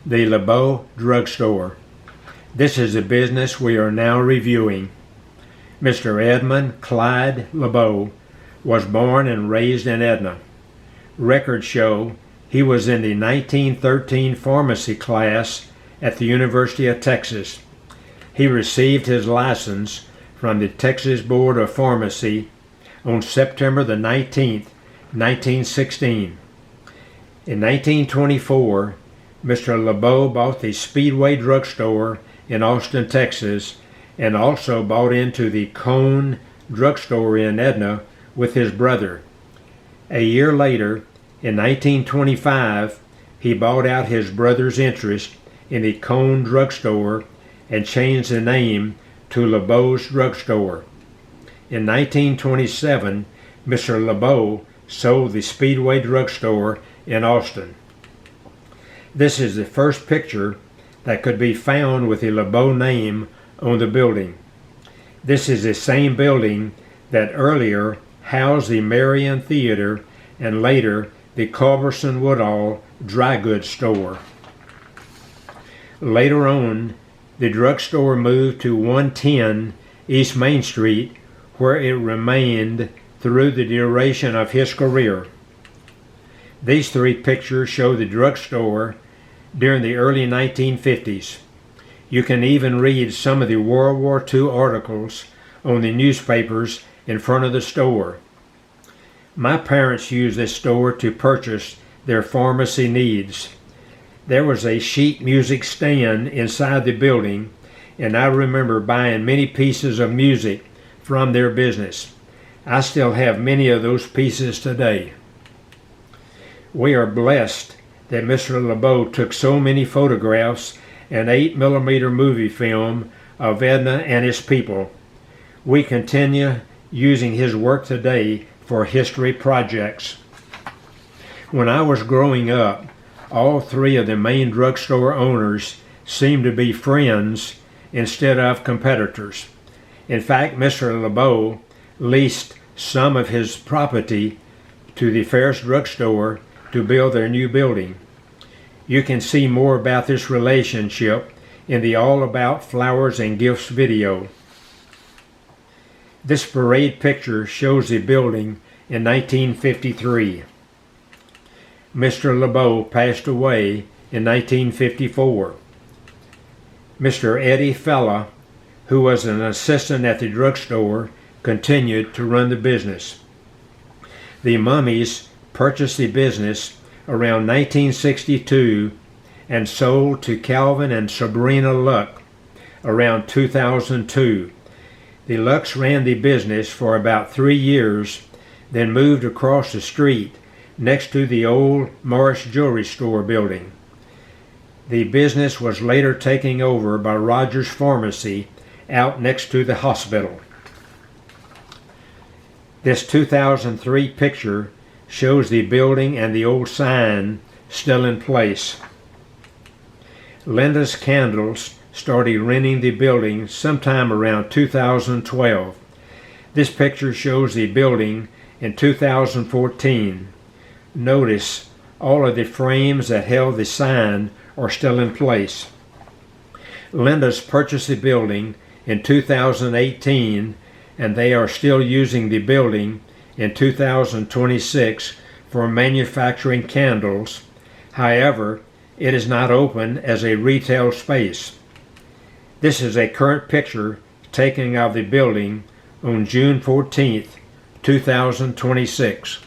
the LaBauve Drug Store. This is the business we are now reviewing. Mr. Edmond Clyde LaBauve was born and raised in Edna. Records show he was in the 1913 pharmacy class at the University of Texas. He received his license from the Texas Board of Pharmacy on September the 19th, 1916. In 1924, Mr. LaBauve bought the Speedway Drug Store in Austin, Texas, and also bought into the Kone Drug Store in Edna with his brother. A year later, in 1925, he bought out his brother's interest in the Kone Drug Store and changed the name to LaBauve's Drug Store. In 1927, Mr. LaBauve sold the Speedway Drug Store in Austin. This is the first picture that could be found with the LaBauve name on the building. This is the same building that earlier housed the Marion Theater and later the Culberson Woodall Dry Goods Store. Later on, the drugstore moved to 110 East Main Street, where it remained through the duration of his career. These three pictures show the drugstore during the early 1950s. You can even read some of the World War II articles on the newspapers in front of the store. My parents used this store to purchase their pharmacy needs. There was a sheet music stand inside the building, and I remember buying many pieces of music from their business. I still have many of those pieces today. We are blessed that Mr. LaBauve took so many photographs and 8mm movie film of Edna and his people. We continue using his work today for history projects. When I was growing up, all three of the main drugstore owners seemed to be friends instead of competitors. In fact, Mr. LaBauve leased some of his property to the Ferris Drug Store to build their new building. You can see more about this relationship in the All About Flowers and Gifts video. This parade picture shows the building in 1953. Mr. LaBauve passed away in 1954. Mr. Eddie Fella, who was an assistant at the drugstore, continued to run the business. The Mummies purchased the business around 1962 and sold to Calvin and Sabrina Luck around 2002. The Lucks ran the business for about 3 years, then moved across the street next to the old Morris Jewelry Store building. The business was later taken over by Rogers Pharmacy out next to the hospital. This 2003 picture shows the building and the old sign still in place. Linda's Candles started renting the building sometime around 2012. This picture shows the building in 2014. Notice all of the frames that held the sign are still in place. Linda's purchased the building in 2018, and they are still using the building in 2026 for manufacturing candles. However, it is not open as a retail space. This is a current picture taken of the building on June 14th, 2026.